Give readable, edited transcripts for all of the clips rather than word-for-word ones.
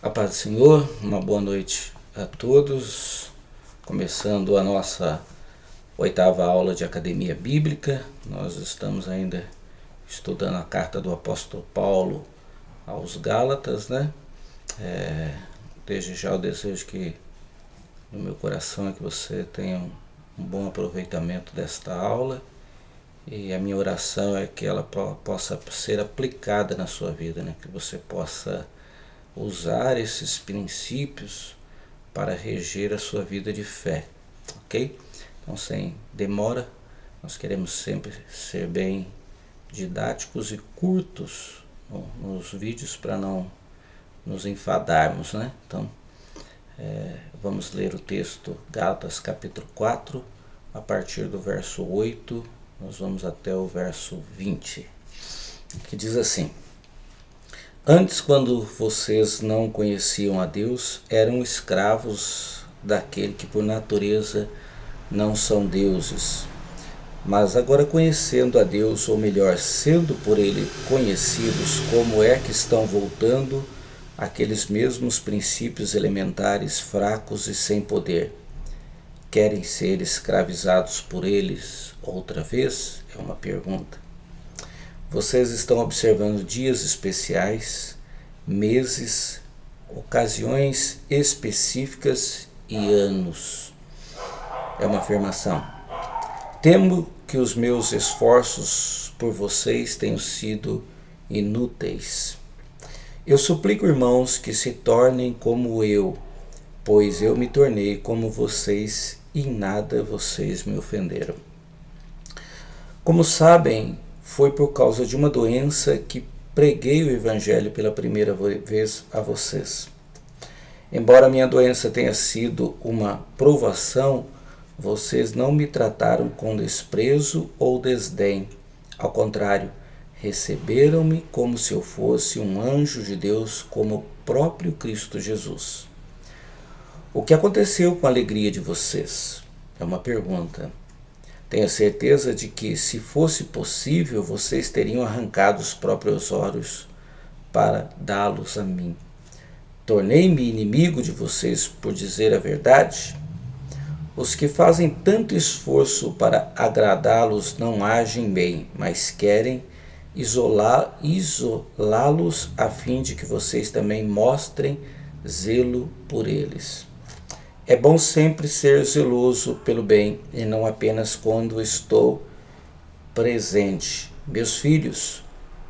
A paz do Senhor, uma boa noite a todos. Começando a nossa 8ª aula de Academia Bíblica, nós estamos ainda estudando a carta do apóstolo Paulo aos Gálatas, né? Desde já eu desejo que no meu coração é que você tenha um bom aproveitamento desta aula, e a minha oração é que ela possa ser aplicada na sua vida, né? Que você possa usar esses princípios para reger a sua vida de fé, ok? Então, sem demora, nós queremos sempre ser bem didáticos e curtos nos vídeos para não nos enfadarmos, né? Então, vamos ler o texto Gálatas capítulo 4, a partir do verso 8, nós vamos até o verso 20, que diz assim: Antes, quando vocês não conheciam a Deus, eram escravos daquele que por natureza não são deuses. Mas agora, conhecendo a Deus, ou melhor, sendo por Ele conhecidos, como é que estão voltando àqueles mesmos princípios elementares, fracos e sem poder? Querem ser escravizados por eles outra vez? É uma pergunta. Vocês estão observando dias especiais, meses, ocasiões específicas e anos. É uma afirmação. Temo que os meus esforços por vocês tenham sido inúteis. Eu suplico, irmãos, que se tornem como eu, pois eu me tornei como vocês e em nada vocês me ofenderam. Como sabem, foi por causa de uma doença que preguei o Evangelho pela primeira vez a vocês. Embora minha doença tenha sido uma provação, vocês não me trataram com desprezo ou desdém. Ao contrário, receberam-me como se eu fosse um anjo de Deus, como o próprio Cristo Jesus. O que aconteceu com a alegria de vocês? É uma pergunta. Tenho certeza de que, se fosse possível, vocês teriam arrancado os próprios olhos para dá-los a mim. Tornei-me inimigo de vocês por dizer a verdade? Os que fazem tanto esforço para agradá-los não agem bem, mas querem isolá-los a fim de que vocês também mostrem zelo por eles. É bom sempre ser zeloso pelo bem, e não apenas quando estou presente. Meus filhos,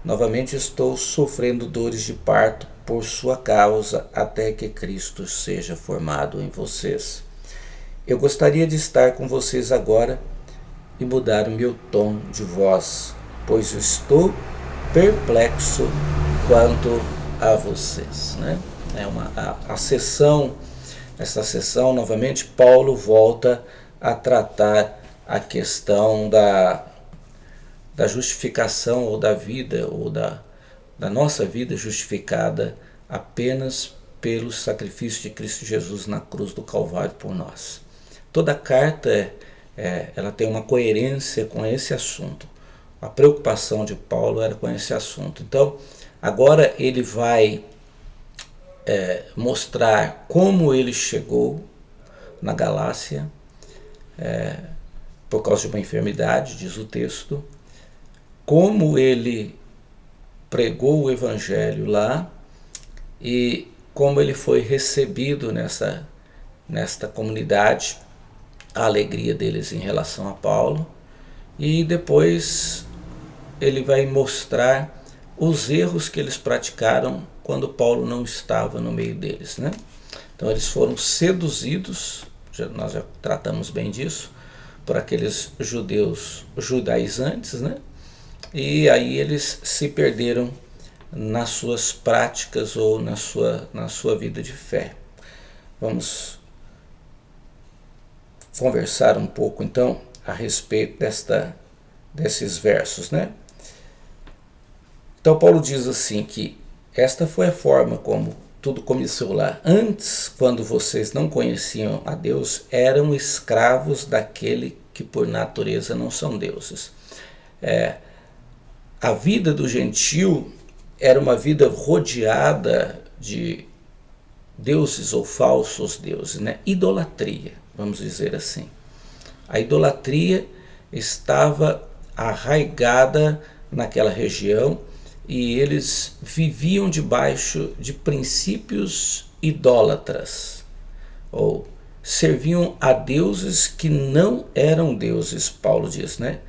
novamente estou sofrendo dores de parto por sua causa, até que Cristo seja formado em vocês. Eu gostaria de estar com vocês agora e mudar o meu tom de voz, pois eu estou perplexo quanto a vocês, né? Esta sessão, novamente, Paulo volta a tratar a questão da justificação, ou da vida, ou da nossa vida justificada apenas pelo sacrifício de Cristo Jesus na cruz do Calvário por nós. Toda a carta ela tem uma coerência com esse assunto. A preocupação de Paulo era com esse assunto. Então, agora ele vai mostrar como ele chegou na Galácia por causa de uma enfermidade, diz o texto, como ele pregou o Evangelho lá e como ele foi recebido nesta comunidade, a alegria deles em relação a Paulo, e depois ele vai mostrar os erros que eles praticaram quando Paulo não estava no meio deles, né? Então eles foram seduzidos, nós já tratamos bem disso, por aqueles judeus judaizantes, né? E aí eles se perderam nas suas práticas ou na sua vida de fé. Vamos conversar um pouco então a respeito desses versos, né? Então Paulo diz assim que esta foi a forma como tudo começou lá. Antes, quando vocês não conheciam a Deus, eram escravos daquele que por natureza não são deuses. A vida do gentio era uma vida rodeada de deuses ou falsos deuses, né? Idolatria, vamos dizer assim. A idolatria estava arraigada naquela região e eles viviam debaixo de princípios idólatras, ou serviam a deuses que não eram deuses, Paulo diz, né?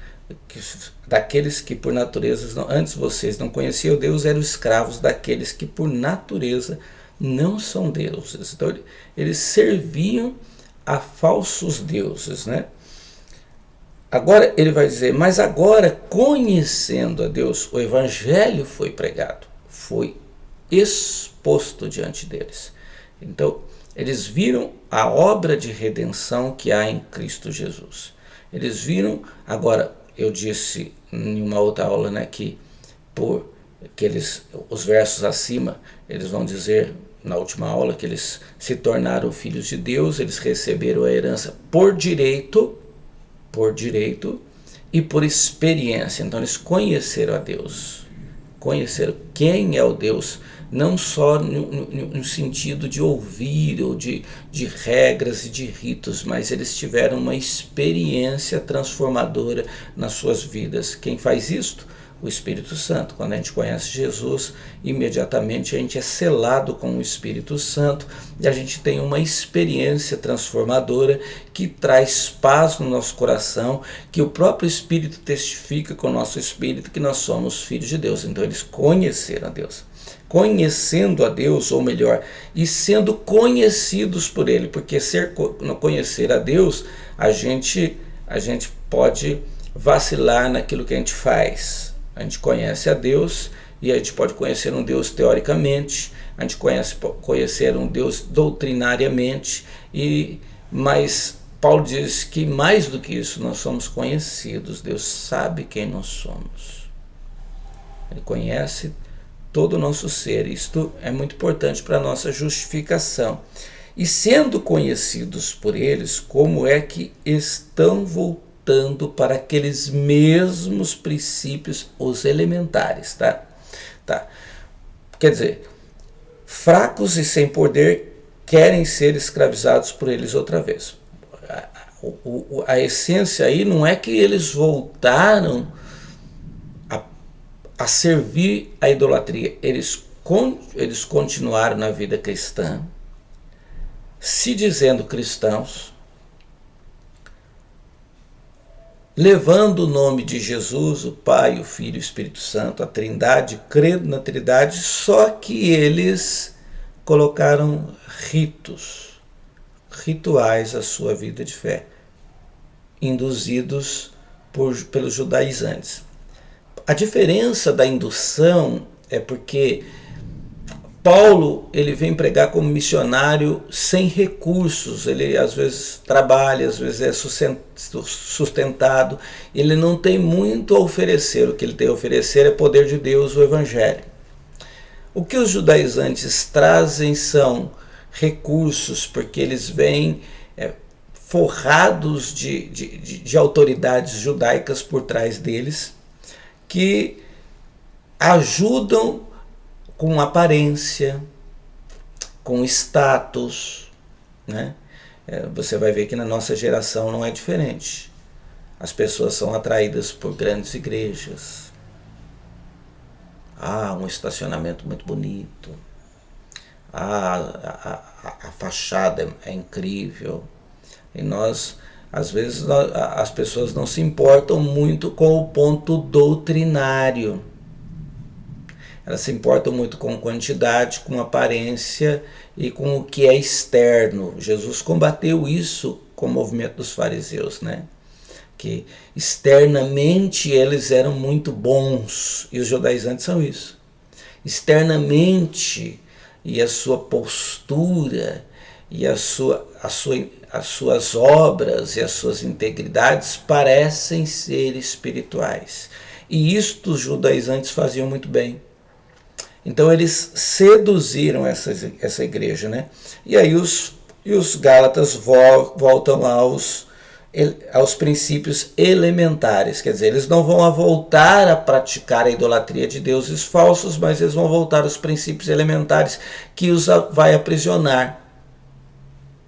Daqueles que por natureza, antes vocês não conheciam Deus, eram escravos daqueles que por natureza não são deuses. Então eles serviam a falsos deuses, né? Agora ele vai dizer, mas agora conhecendo a Deus, o evangelho foi pregado, foi exposto diante deles. Então eles viram a obra de redenção que há em Cristo Jesus. Eles viram, agora eu disse em uma outra aula, né, que os versos acima, eles vão dizer na última aula que eles se tornaram filhos de Deus, eles receberam a herança por direito e por experiência. Então eles conheceram a Deus, conheceram quem é o Deus, não só no sentido de ouvir ou de regras e de ritos, mas eles tiveram uma experiência transformadora nas suas vidas. Quem faz isto? O Espírito Santo. Quando a gente conhece Jesus, imediatamente a gente é selado com o Espírito Santo e a gente tem uma experiência transformadora que traz paz no nosso coração, que o próprio Espírito testifica com o nosso Espírito que nós somos filhos de Deus. Então eles conheceram a Deus. Conhecendo a Deus, ou melhor, e sendo conhecidos por Ele, porque conhecer a Deus, a gente pode vacilar naquilo que a gente faz. A gente conhece a Deus e a gente pode conhecer um Deus teoricamente, a gente conhecer um Deus doutrinariamente, mas Paulo diz que mais do que isso, nós somos conhecidos. Deus sabe quem nós somos. Ele conhece todo o nosso ser. Isto é muito importante para a nossa justificação. E sendo conhecidos por eles, como é que estão voltando para aqueles mesmos princípios, os elementares, tá? Quer dizer, fracos e sem poder querem ser escravizados por eles outra vez. A essência aí não é que eles voltaram a servir a idolatria, eles continuaram na vida cristã, se dizendo cristãos, levando o nome de Jesus, o Pai, o Filho e o Espírito Santo, a Trindade, crendo na Trindade, só que eles colocaram rituais à sua vida de fé, induzidos pelos judaizantes. A diferença da indução é porque Paulo, ele vem pregar como missionário sem recursos, ele às vezes trabalha, às vezes é sustentado, ele não tem muito a oferecer, o que ele tem a oferecer é poder de Deus, o Evangelho. O que os judaizantes trazem são recursos, porque eles vêm forrados de autoridades judaicas por trás deles, que ajudam com aparência, com status, né? Você vai ver que na nossa geração não é diferente. As pessoas são atraídas por grandes igrejas. Um estacionamento muito bonito. A fachada é incrível. E às vezes, as pessoas não se importam muito com o ponto doutrinário. Elas se importam muito com quantidade, com aparência e com o que é externo. Jesus combateu isso com o movimento dos fariseus, né? Que externamente eles eram muito bons, e os judaizantes são isso. Externamente, e a sua postura, e as suas obras e as suas integridades parecem ser espirituais. E isto os judaizantes faziam muito bem. Então eles seduziram essa igreja, né? E aí os Gálatas voltam lá aos princípios elementares, quer dizer, eles não vão voltar a praticar a idolatria de deuses falsos, mas eles vão voltar aos princípios elementares que os vai aprisionar.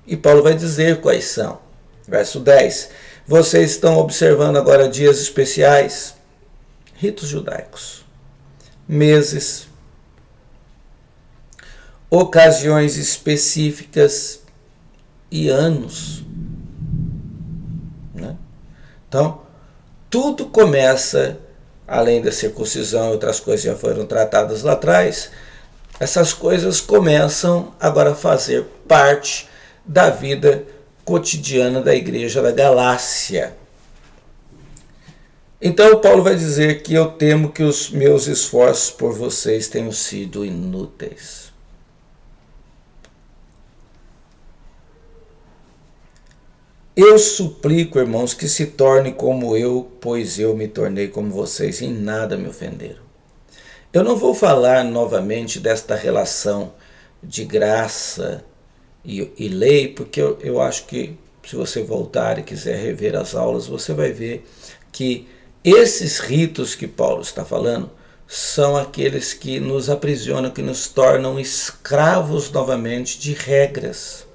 E Paulo vai dizer quais são. Verso 10. Vocês estão observando agora dias especiais, ritos judaicos, meses, ocasiões específicas e anos. Né? Então, tudo começa, além da circuncisão e outras coisas que já foram tratadas lá atrás, essas coisas começam agora a fazer parte da vida cotidiana da igreja da Galácia. Então Paulo vai dizer que eu temo que os meus esforços por vocês tenham sido inúteis. Eu suplico, irmãos, que se torne como eu, pois eu me tornei como vocês, e em nada me ofenderam. Eu não vou falar novamente desta relação de graça e lei, porque eu acho que se você voltar e quiser rever as aulas, você vai ver que esses ritos que Paulo está falando são aqueles que nos aprisionam, que nos tornam escravos novamente de regras.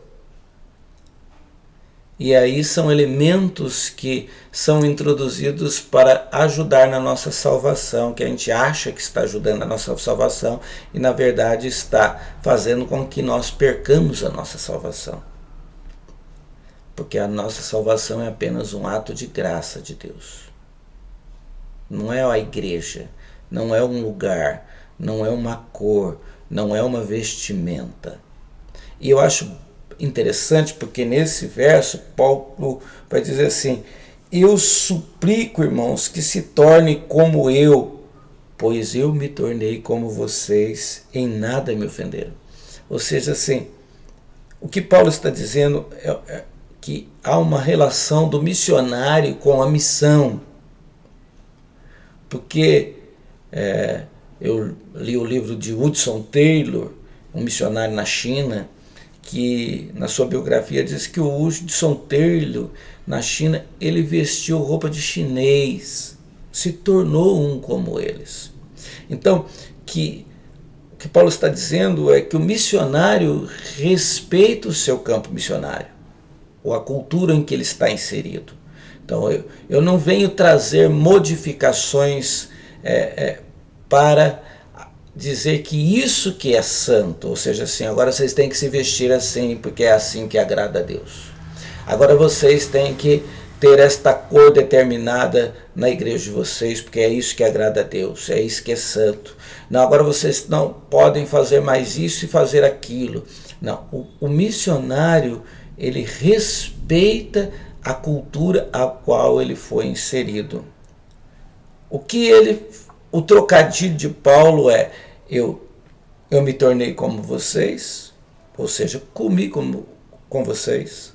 E aí são elementos que são introduzidos para ajudar na nossa salvação, que a gente acha que está ajudando na nossa salvação e na verdade está fazendo com que nós percamos a nossa salvação. Porque a nossa salvação é apenas um ato de graça de Deus. Não é a igreja, não é um lugar, não é uma cor, não é uma vestimenta. E eu acho interessante porque nesse verso Paulo vai dizer assim: eu suplico, irmãos, que se torne como eu, pois eu me tornei como vocês, em nada me ofenderam. Ou seja, assim, o que Paulo está dizendo é que há uma relação do missionário com a missão. Porque eu li o livro de Hudson Taylor, um missionário na China, que na sua biografia diz que o Hudson Taylor na China, ele vestiu roupa de chinês, se tornou um como eles. Então, o que Paulo está dizendo é que o missionário respeita o seu campo missionário, ou a cultura em que ele está inserido. Então, eu não venho trazer modificações para dizer que isso que é santo, ou seja, assim, agora vocês têm que se vestir assim, porque é assim que agrada a Deus. Agora vocês têm que ter esta cor determinada na igreja de vocês, porque é isso que agrada a Deus, é isso que é santo. Não, agora vocês não podem fazer mais isso e fazer aquilo. Não, o missionário, ele respeita a cultura a qual ele foi inserido. O trocadilho de Paulo é: eu me tornei como vocês, ou seja, comi com vocês,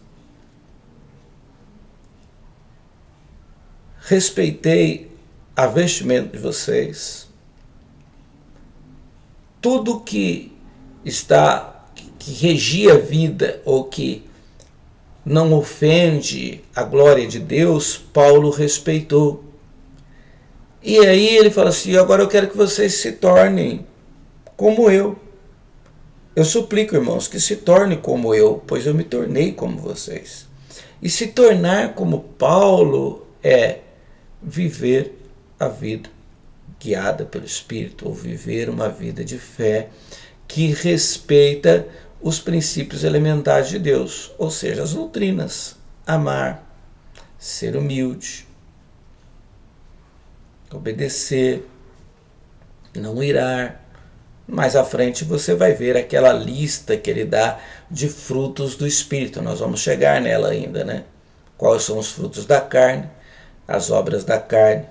respeitei a vestimenta de vocês, tudo que regia a vida ou que não ofende a glória de Deus, Paulo respeitou. E aí ele fala assim: agora eu quero que vocês se tornem como eu. Eu suplico, irmãos, que se tornem como eu, pois eu me tornei como vocês. E se tornar como Paulo é viver a vida guiada pelo Espírito, ou viver uma vida de fé que respeita os princípios elementares de Deus, ou seja, as doutrinas: amar, ser humilde, obedecer, não irar. Mais à frente você vai ver aquela lista que ele dá de frutos do Espírito. Nós vamos chegar nela ainda, né? Quais são os frutos da carne, as obras da carne,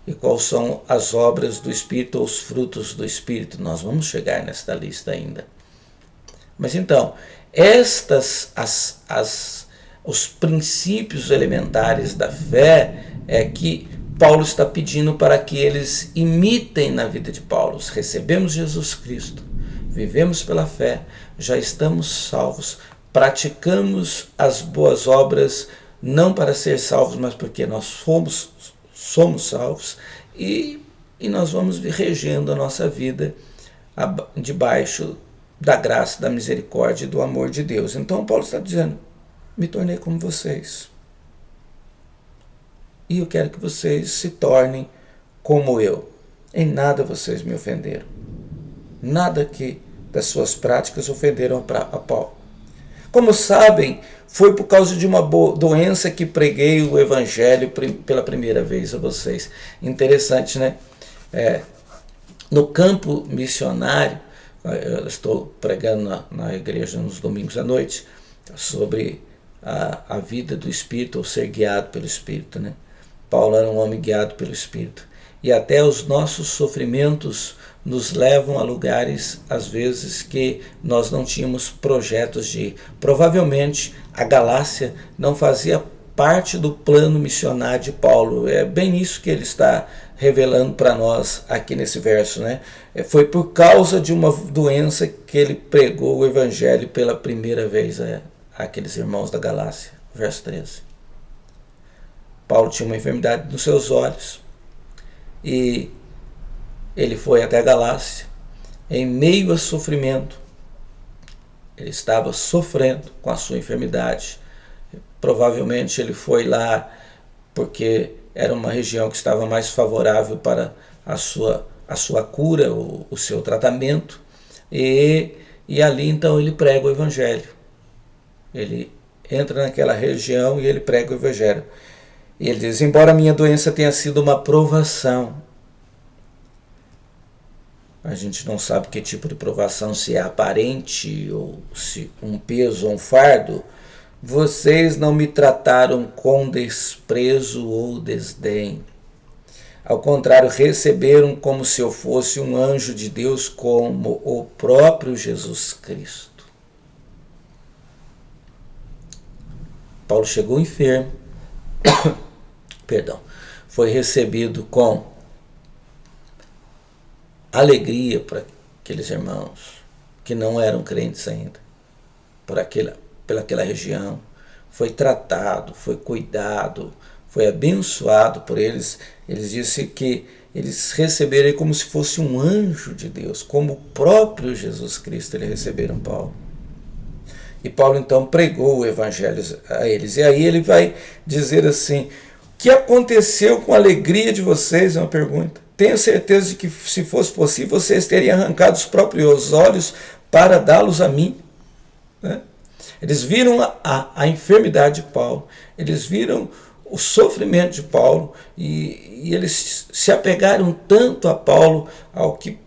e quais são as obras do Espírito ou os frutos do Espírito. Nós vamos chegar nesta lista ainda. Mas então, os princípios elementares da fé é que Paulo está pedindo para que eles imitem na vida de Paulo. Recebemos Jesus Cristo, vivemos pela fé, já estamos salvos, praticamos as boas obras não para ser salvos, mas porque nós somos salvos, e nós vamos regendo a nossa vida debaixo da graça, da misericórdia e do amor de Deus. Então Paulo está dizendo, me tornei como vocês. E eu quero que vocês se tornem como eu. Em nada vocês me ofenderam. Nada que das suas práticas ofenderam a Paulo. Como sabem, foi por causa de uma doença que preguei o evangelho pela primeira vez a vocês. Interessante, né? No campo missionário, eu estou pregando na igreja nos domingos à noite sobre a vida do Espírito, ou ser guiado pelo Espírito, né? Paulo era um homem guiado pelo Espírito. E até os nossos sofrimentos nos levam a lugares, às vezes, que nós não tínhamos projetos de ir. Provavelmente, a Galácia não fazia parte do plano missionário de Paulo. É bem isso que ele está revelando para nós aqui nesse verso, né? Foi por causa de uma doença que ele pregou o evangelho pela primeira vez àqueles irmãos da Galácia. Verso 13. Paulo tinha uma enfermidade nos seus olhos e ele foi até a Galácia em meio a sofrimento. Ele estava sofrendo com a sua enfermidade. Provavelmente ele foi lá porque era uma região que estava mais favorável para a sua cura, o seu tratamento. E ali então ele prega o evangelho. Ele entra naquela região e ele prega o evangelho. E ele diz, embora a minha doença tenha sido uma provação, a gente não sabe que tipo de provação, se é aparente, ou se um peso ou um fardo, vocês não me trataram com desprezo ou desdém. Ao contrário, receberam como se eu fosse um anjo de Deus, como o próprio Jesus Cristo. Paulo chegou enfermo, foi recebido com alegria por aqueles irmãos que não eram crentes ainda, pelaquela região, foi tratado, foi cuidado, foi abençoado por eles. Eles disseram que eles receberam como se fosse um anjo de Deus, como o próprio Jesus Cristo, eles receberam Paulo. E Paulo então pregou o evangelho a eles. E aí ele vai dizer assim, o que aconteceu com a alegria de vocês? É uma pergunta. Tenho certeza de que, se fosse possível, vocês teriam arrancado os próprios olhos para dá-los a mim. Né? Eles viram a enfermidade de Paulo, eles viram o sofrimento de Paulo, e eles se apegaram tanto a Paulo, ao que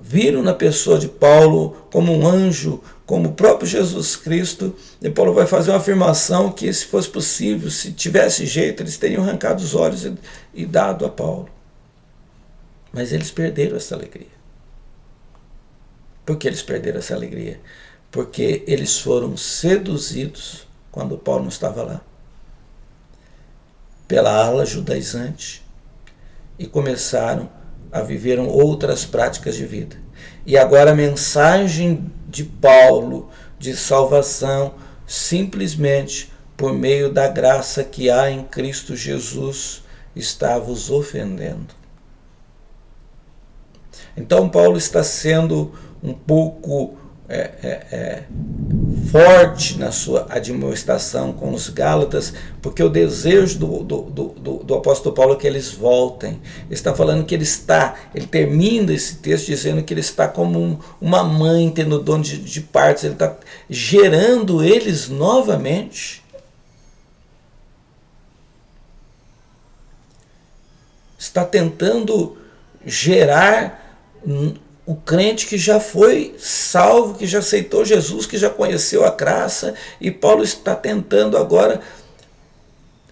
viram na pessoa de Paulo como um anjo, como o próprio Jesus Cristo. E Paulo vai fazer uma afirmação que, se fosse possível, se tivesse jeito, eles teriam arrancado os olhos e dado a Paulo. Mas eles perderam essa alegria. Por que eles perderam essa alegria? Porque eles foram seduzidos, quando Paulo não estava lá, pela ala judaizante, e começaram a viver outras práticas de vida. E agora a mensagem de Paulo de salvação, simplesmente por meio da graça que há em Cristo Jesus, estava os ofendendo. Então Paulo está sendo um pouco forte na sua admoestação com os Gálatas, porque o desejo do apóstolo Paulo é que eles voltem. Ele está falando que ele termina esse texto dizendo que ele está como uma mãe tendo dom de partos, ele está gerando eles novamente. Está tentando gerar o crente que já foi salvo, que já aceitou Jesus, que já conheceu a graça, e Paulo está tentando agora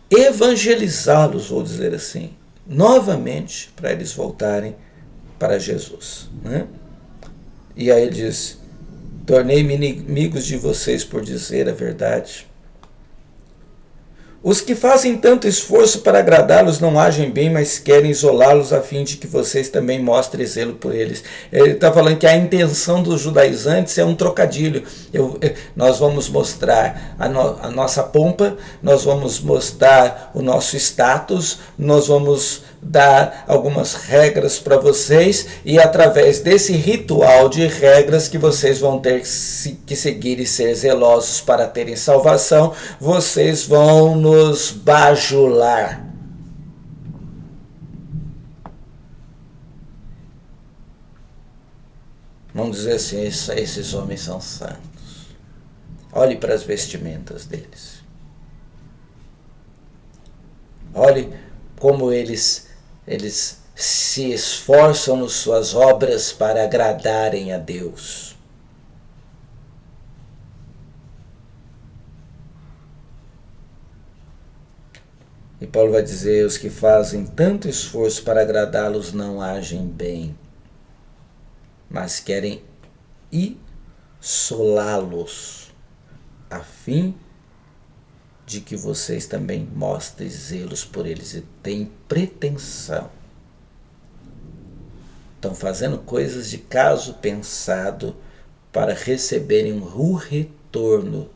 evangelizá-los, vou dizer assim, novamente, para eles voltarem para Jesus. Né? E aí ele diz, tornei-me inimigos de vocês por dizer a verdade. Os que fazem tanto esforço para agradá-los não agem bem, mas querem isolá-los a fim de que vocês também mostrem zelo por eles. Ele está falando que a intenção dos judaizantes é um trocadilho. Nós vamos mostrar a nossa pompa, nós vamos mostrar o nosso status, nós vamos dar algumas regras para vocês, e através desse ritual de regras que vocês vão ter que seguir e ser zelosos para terem salvação, vocês vão nos bajular. Vamos dizer assim, esses homens são santos. Olhe para as vestimentas deles. Olhe como eles se esforçam nas suas obras para agradarem a Deus. E Paulo vai dizer, os que fazem tanto esforço para agradá-los não agem bem, mas querem isolá-los, a fim de que vocês também mostrem zelos por eles, e têm pretensão. Estão fazendo coisas de caso pensado para receberem um retorno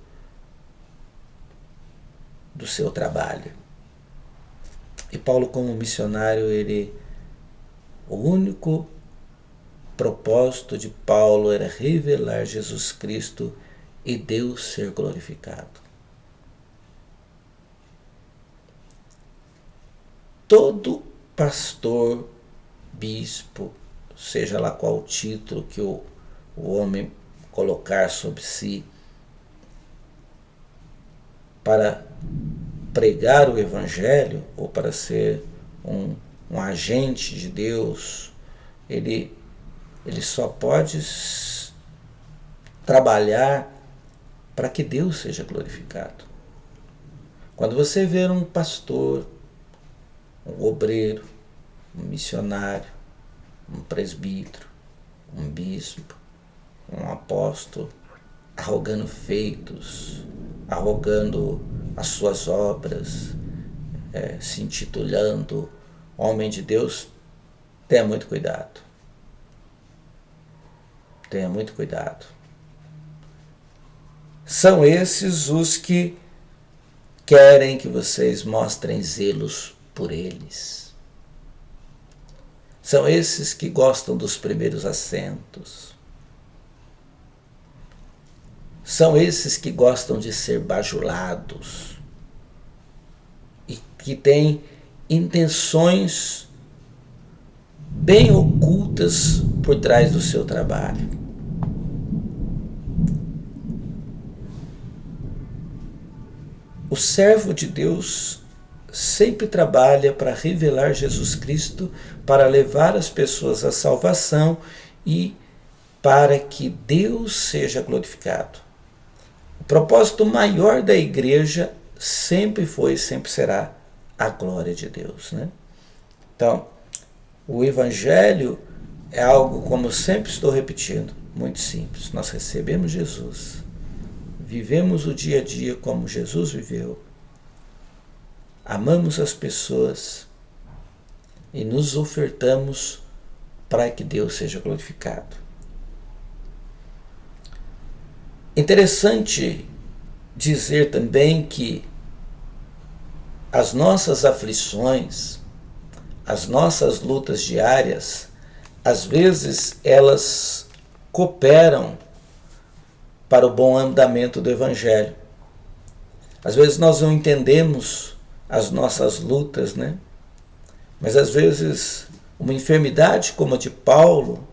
do seu trabalho. E Paulo, como missionário, o único propósito de Paulo era revelar Jesus Cristo e Deus ser glorificado. Todo pastor, bispo, seja lá qual o título que o homem colocar sobre si, para pregar o Evangelho ou para ser um agente de Deus, ele só pode trabalhar para que Deus seja glorificado. Quando você vê um pastor, um obreiro, um missionário, um presbítero, um bispo, um apóstolo, arrogando feitos, arrogando as suas obras, se intitulando homem de Deus, tenha muito cuidado. Tenha muito cuidado. São esses os que querem que vocês mostrem zelos por eles. São esses que gostam dos primeiros assentos. São esses que gostam de ser bajulados e que têm intenções bem ocultas por trás do seu trabalho. O servo de Deus sempre trabalha para revelar Jesus Cristo, para levar as pessoas à salvação e para que Deus seja glorificado. O propósito maior da igreja sempre foi e sempre será a glória de Deus, né? Então, o Evangelho é algo, como eu sempre estou repetindo, muito simples. Nós recebemos Jesus, vivemos o dia a dia como Jesus viveu, amamos as pessoas e nos ofertamos para que Deus seja glorificado. Interessante dizer também que as nossas aflições, as nossas lutas diárias, às vezes elas cooperam para o bom andamento do Evangelho. Às vezes nós não entendemos as nossas lutas, né? Mas às vezes uma enfermidade como a de Paulo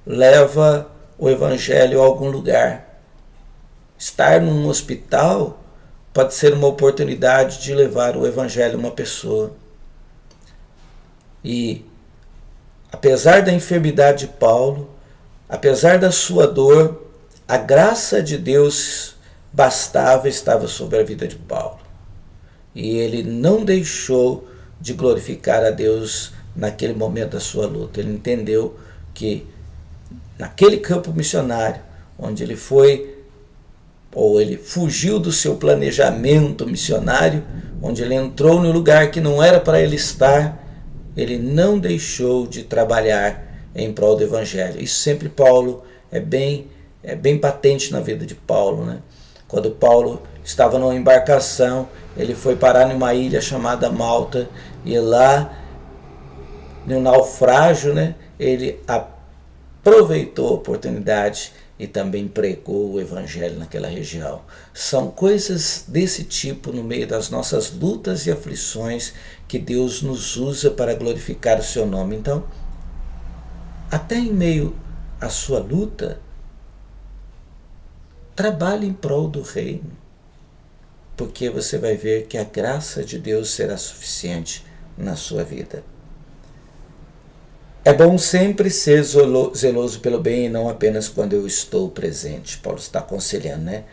leva o Evangelho a algum lugar. Estar num hospital pode ser uma oportunidade de levar o Evangelho a uma pessoa. E apesar da enfermidade de Paulo, apesar da sua dor, a graça de Deus estava sobre a vida de Paulo. E ele não deixou de glorificar a Deus naquele momento da sua luta. Ele entendeu que naquele campo missionário, onde ele foi ou ele fugiu do seu planejamento missionário, onde ele entrou no lugar que não era para ele estar, ele não deixou de trabalhar em prol do evangelho. Isso sempre Paulo é bem patente na vida de Paulo, né? Quando Paulo estava numa embarcação, ele foi parar numa ilha chamada Malta, e lá no naufrágio, né, ele aproveitou a oportunidade e também pregou o evangelho naquela região. São coisas desse tipo no meio das nossas lutas e aflições que Deus nos usa para glorificar o seu nome. Então, até em meio à sua luta, trabalhe em prol do reino, porque você vai ver que a graça de Deus será suficiente na sua vida. É bom sempre ser zeloso pelo bem e não apenas quando eu estou presente. Paulo está aconselhando, né?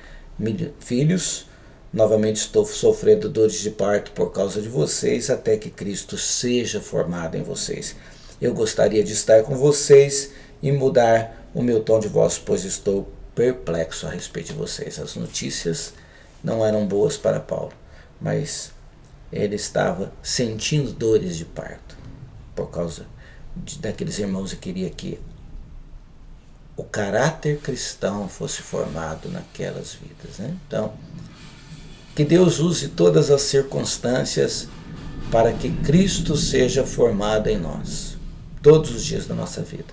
Filhos, novamente estou sofrendo dores de parto por causa de vocês, até que Cristo seja formado em vocês. Eu gostaria de estar com vocês e mudar o meu tom de voz, pois estou perplexo a respeito de vocês. As notícias não eram boas para Paulo, mas ele estava sentindo dores de parto por causa daqueles irmãos, e queria que o caráter cristão fosse formado naquelas vidas, né? Então, que Deus use todas as circunstâncias para que Cristo seja formado em nós, todos os dias da nossa vida.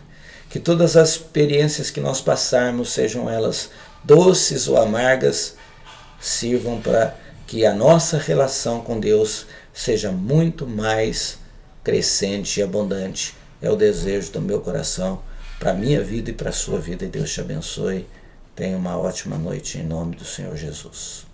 Que todas as experiências que nós passarmos, sejam elas doces ou amargas, sirvam para que a nossa relação com Deus seja muito mais crescente e abundante. É o desejo do meu coração para a minha vida e para a sua vida. E Deus te abençoe. Tenha uma ótima noite em nome do Senhor Jesus.